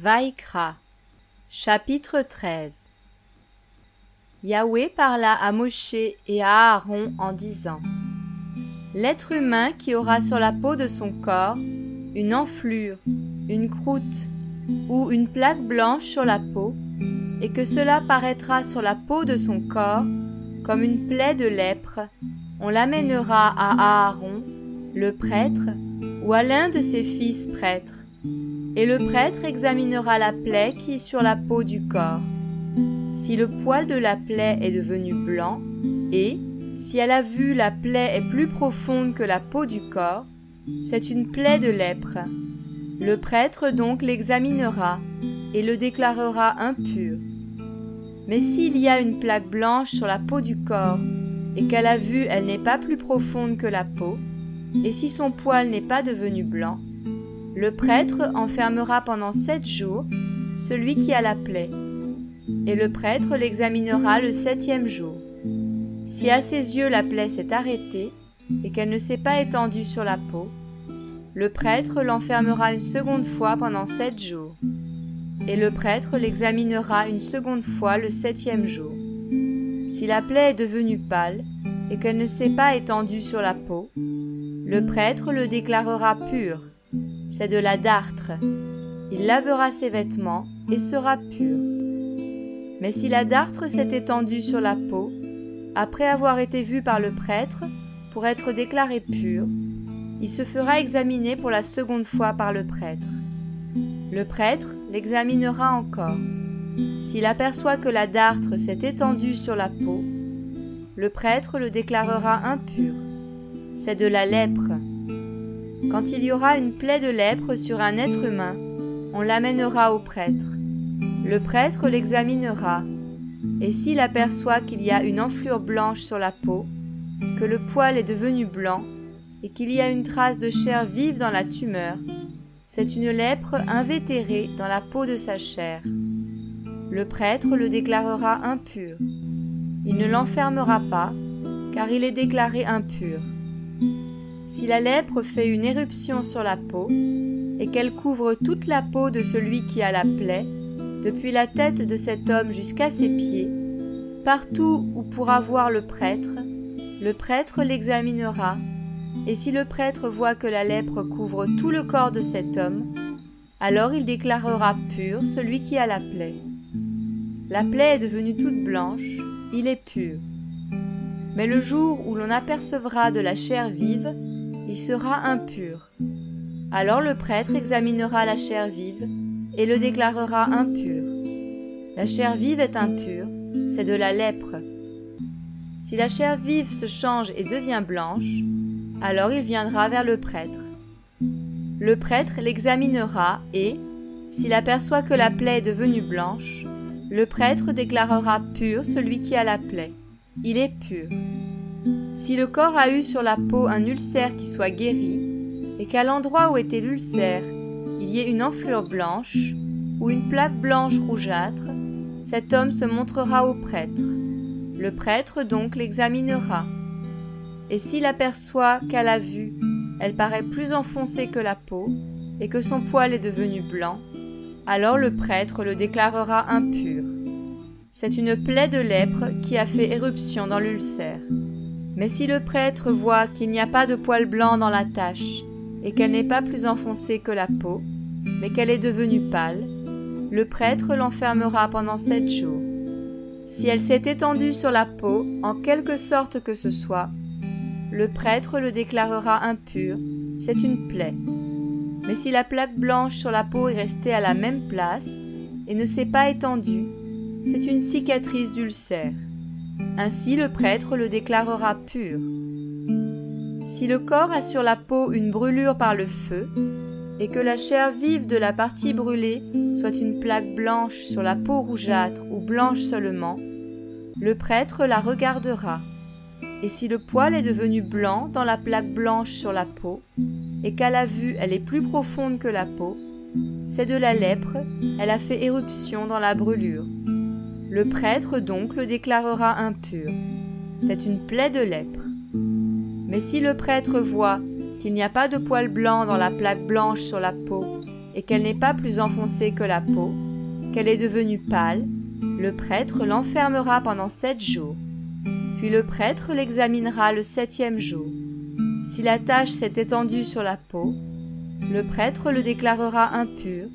Vaïkra, chapitre 13. Yahweh parla à Moshe et à Aaron en disant: L'être humain qui aura sur la peau de son corps une enflure, une croûte ou une plaque blanche sur la peau, et que cela paraîtra sur la peau de son corps comme une plaie de lèpre, on l'amènera à Aaron, le prêtre, ou à l'un de ses fils prêtres. Et le prêtre examinera la plaie qui est sur la peau du corps. Si le poil de la plaie est devenu blanc, et, si à la vue la plaie est plus profonde que la peau du corps, c'est une plaie de lèpre. Le prêtre donc l'examinera, et le déclarera impur. Mais s'il y a une plaque blanche sur la peau du corps, et qu'à la vue elle n'est pas plus profonde que la peau, et si son poil n'est pas devenu blanc, le prêtre enfermera pendant 7 jours celui qui a la plaie, et le prêtre l'examinera le 7e jour. Si à ses yeux la plaie s'est arrêtée, et qu'elle ne s'est pas étendue sur la peau, le prêtre l'enfermera une seconde fois pendant 7 jours, et le prêtre l'examinera une seconde fois le 7e jour. Si la plaie est devenue pâle, et qu'elle ne s'est pas étendue sur la peau, le prêtre le déclarera pur. C'est de la dartre. Il lavera ses vêtements et sera pur. Mais si la dartre s'est étendue sur la peau, après avoir été vue par le prêtre, pour être déclaré pur, il se fera examiner pour la seconde fois par le prêtre. Le prêtre l'examinera encore. S'il aperçoit que la dartre s'est étendue sur la peau, le prêtre le déclarera impur. C'est de la lèpre. Quand il y aura une plaie de lèpre sur un être humain, on l'amènera au prêtre. Le prêtre l'examinera, et s'il aperçoit qu'il y a une enflure blanche sur la peau, que le poil est devenu blanc, et qu'il y a une trace de chair vive dans la tumeur, c'est une lèpre invétérée dans la peau de sa chair. Le prêtre le déclarera impur. Il ne l'enfermera pas, car il est déclaré impur. Si la lèpre fait une éruption sur la peau, et qu'elle couvre toute la peau de celui qui a la plaie, depuis la tête de cet homme jusqu'à ses pieds, partout où pourra voir le prêtre l'examinera, et si le prêtre voit que la lèpre couvre tout le corps de cet homme, alors il déclarera pur celui qui a la plaie. La plaie est devenue toute blanche, il est pur. Mais le jour où l'on apercevra de la chair vive, il sera impur. Alors le prêtre examinera la chair vive et le déclarera impur. La chair vive est impure, c'est de la lèpre. Si la chair vive se change et devient blanche, alors il viendra vers le prêtre. Le prêtre l'examinera et, s'il aperçoit que la plaie est devenue blanche, le prêtre déclarera pur celui qui a la plaie. Il est pur. Si le corps a eu sur la peau un ulcère qui soit guéri, et qu'à l'endroit où était l'ulcère, il y ait une enflure blanche ou une plaque blanche rougeâtre, cet homme se montrera au prêtre. Le prêtre donc l'examinera. Et s'il aperçoit qu'à la vue, elle paraît plus enfoncée que la peau, et que son poil est devenu blanc, alors le prêtre le déclarera impur. C'est une plaie de lèpre qui a fait éruption dans l'ulcère. Mais si le prêtre voit qu'il n'y a pas de poil blanc dans la tache, et qu'elle n'est pas plus enfoncée que la peau, mais qu'elle est devenue pâle, le prêtre l'enfermera pendant 7 jours. Si elle s'est étendue sur la peau, en quelque sorte que ce soit, le prêtre le déclarera impur, c'est une plaie. Mais si la plaque blanche sur la peau est restée à la même place et ne s'est pas étendue, c'est une cicatrice d'ulcère. Ainsi le prêtre le déclarera pur. Si le corps a sur la peau une brûlure par le feu, et que la chair vive de la partie brûlée soit une plaque blanche sur la peau rougeâtre ou blanche seulement, le prêtre la regardera. Et si le poil est devenu blanc dans la plaque blanche sur la peau, et qu'à la vue elle est plus profonde que la peau, c'est de la lèpre, elle a fait éruption dans la brûlure. Le prêtre donc le déclarera impur. C'est une plaie de lèpre. Mais si le prêtre voit qu'il n'y a pas de poil blanc dans la plaque blanche sur la peau, et qu'elle n'est pas plus enfoncée que la peau, qu'elle est devenue pâle, le prêtre l'enfermera pendant 7 jours. Puis le prêtre l'examinera le 7e jour. Si la tache s'est étendue sur la peau, le prêtre le déclarera impur,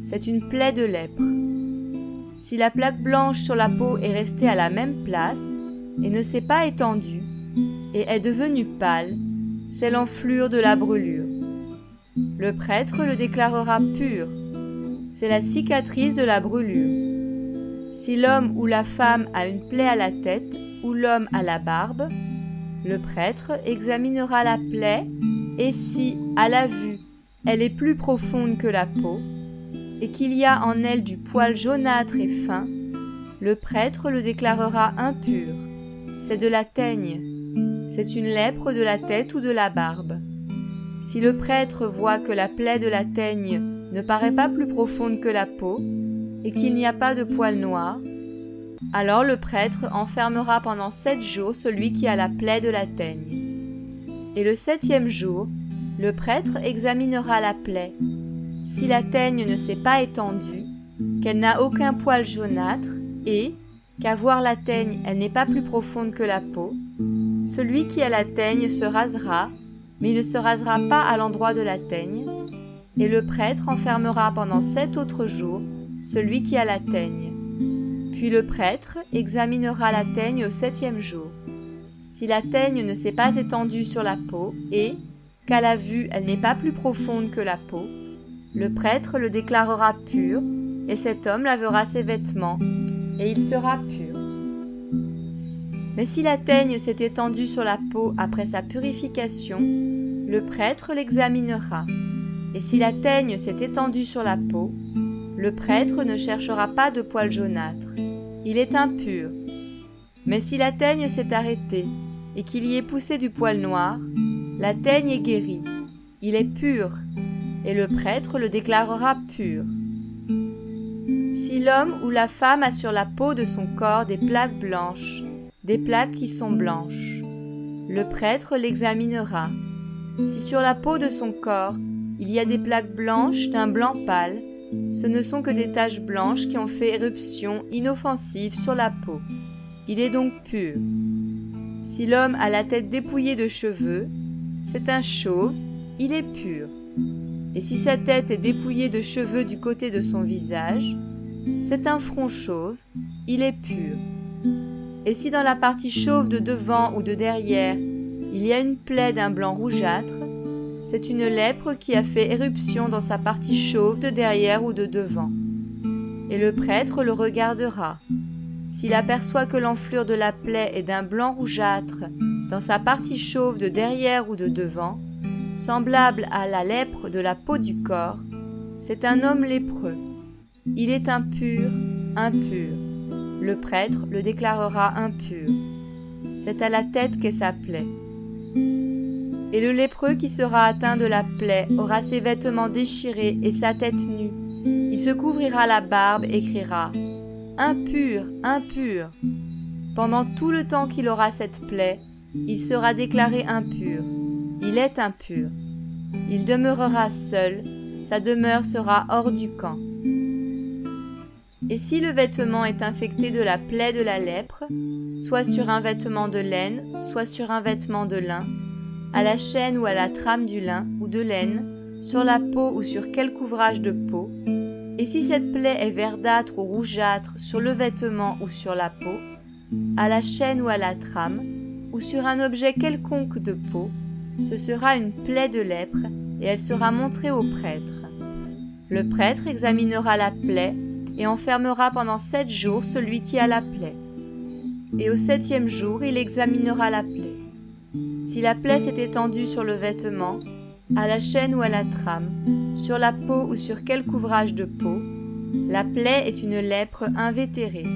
c'est une plaie de lèpre. Si la plaque blanche sur la peau est restée à la même place et ne s'est pas étendue et est devenue pâle, c'est l'enflure de la brûlure. Le prêtre le déclarera pur, c'est la cicatrice de la brûlure. Si l'homme ou la femme a une plaie à la tête ou l'homme à la barbe, le prêtre examinera la plaie et si, à la vue, elle est plus profonde que la peau et qu'il y a en elle du poil jaunâtre et fin, le prêtre le déclarera impur. C'est de la teigne, c'est une lèpre de la tête ou de la barbe. Si le prêtre voit que la plaie de la teigne ne paraît pas plus profonde que la peau et qu'il n'y a pas de poil noir, alors le prêtre enfermera pendant 7 jours celui qui a la plaie de la teigne. Et le 7e jour, le prêtre examinera la plaie. Si la teigne ne s'est pas étendue, qu'elle n'a aucun poil jaunâtre et, qu'à voir la teigne, elle n'est pas plus profonde que la peau, celui qui a la teigne se rasera, mais il ne se rasera pas à l'endroit de la teigne, et le prêtre enfermera pendant 7 autres jours celui qui a la teigne. Puis le prêtre examinera la teigne au 7e jour. Si la teigne ne s'est pas étendue sur la peau et, qu'à la vue elle n'est pas plus profonde que la peau, le prêtre le déclarera pur, et cet homme lavera ses vêtements, et il sera pur. Mais si la teigne s'est étendue sur la peau après sa purification, le prêtre l'examinera, et si la teigne s'est étendue sur la peau, le prêtre ne cherchera pas de poil jaunâtre, il est impur. Mais si la teigne s'est arrêtée, et qu'il y ait poussé du poil noir, la teigne est guérie, il est pur, et le prêtre le déclarera pur. Si l'homme ou la femme a sur la peau de son corps des plaques blanches, des plaques qui sont blanches, le prêtre l'examinera. Si sur la peau de son corps, il y a des plaques blanches d'un blanc pâle, ce ne sont que des taches blanches qui ont fait éruption inoffensive sur la peau. Il est donc pur. Si l'homme a la tête dépouillée de cheveux, c'est un chauve, il est pur. Et si sa tête est dépouillée de cheveux du côté de son visage, c'est un front chauve, il est pur. Et si dans la partie chauve de devant ou de derrière, il y a une plaie d'un blanc rougeâtre, c'est une lèpre qui a fait éruption dans sa partie chauve de derrière ou de devant. Et le prêtre le regardera. S'il aperçoit que l'enflure de la plaie est d'un blanc rougeâtre dans sa partie chauve de derrière ou de devant, semblable à la lèpre de la peau du corps, c'est un homme lépreux. Il est impur, impur. Le prêtre le déclarera impur. C'est à la tête qu'est sa plaie. Et le lépreux qui sera atteint de la plaie aura ses vêtements déchirés et sa tête nue. Il se couvrira la barbe et criera « Impur, impur !» Pendant tout le temps qu'il aura cette plaie, il sera déclaré impur. Il est impur. Il demeurera seul, sa demeure sera hors du camp. Et si le vêtement est infecté de la plaie de la lèpre, soit sur un vêtement de laine, soit sur un vêtement de lin, à la chaîne ou à la trame du lin ou de laine, sur la peau ou sur quelque ouvrage de peau, et si cette plaie est verdâtre ou rougeâtre sur le vêtement ou sur la peau, à la chaîne ou à la trame, ou sur un objet quelconque de peau, ce sera une plaie de lèpre, et elle sera montrée au prêtre. Le prêtre examinera la plaie, et enfermera pendant 7 jours celui qui a la plaie. Et au 7e jour, il examinera la plaie. Si la plaie s'est étendue sur le vêtement, à la chaîne ou à la trame, sur la peau ou sur quelque ouvrage de peau, la plaie est une lèpre invétérée.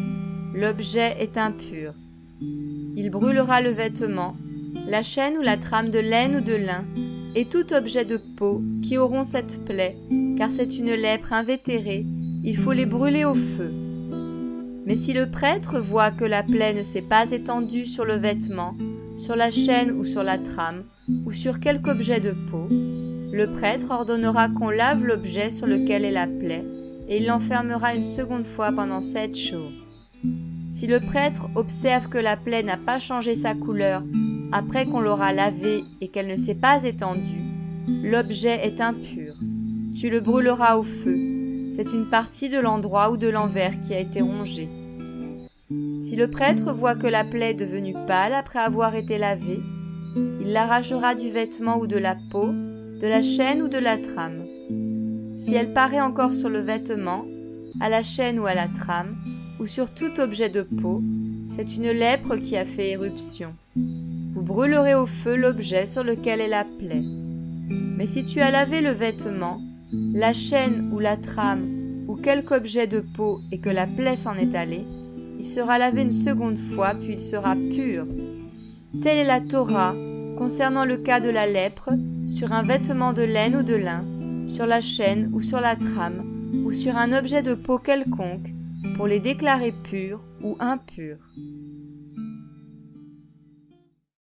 L'objet est impur. Il brûlera le vêtement, la chaîne ou la trame de laine ou de lin, et tout objet de peau qui auront cette plaie, car c'est une lèpre invétérée, il faut les brûler au feu. Mais si le prêtre voit que la plaie ne s'est pas étendue sur le vêtement, sur la chaîne ou sur la trame, ou sur quelque objet de peau, Le prêtre ordonnera qu'on lave l'objet sur lequel est la plaie, et il l'enfermera une seconde fois pendant 7 jours. Si le prêtre observe que la plaie n'a pas changé sa couleur après qu'on l'aura lavée et qu'elle ne s'est pas étendue, l'objet est impur. Tu le brûleras au feu. C'est une partie de l'endroit ou de l'envers qui a été rongée. Si le prêtre voit que la plaie est devenue pâle après avoir été lavée, il l'arrachera du vêtement ou de la peau, de la chaîne ou de la trame. Si elle paraît encore sur le vêtement, à la chaîne ou à la trame, ou sur tout objet de peau, c'est une lèpre qui a fait éruption. Vous brûlerez au feu l'objet sur lequel est la plaie. Mais si tu as lavé le vêtement, la chaîne ou la trame, ou quelque objet de peau et que la plaie s'en est allée, il sera lavé une seconde fois, puis il sera pur. Telle est la Torah concernant le cas de la lèpre sur un vêtement de laine ou de lin, sur la chaîne ou sur la trame, ou sur un objet de peau quelconque, pour les déclarer purs ou impurs.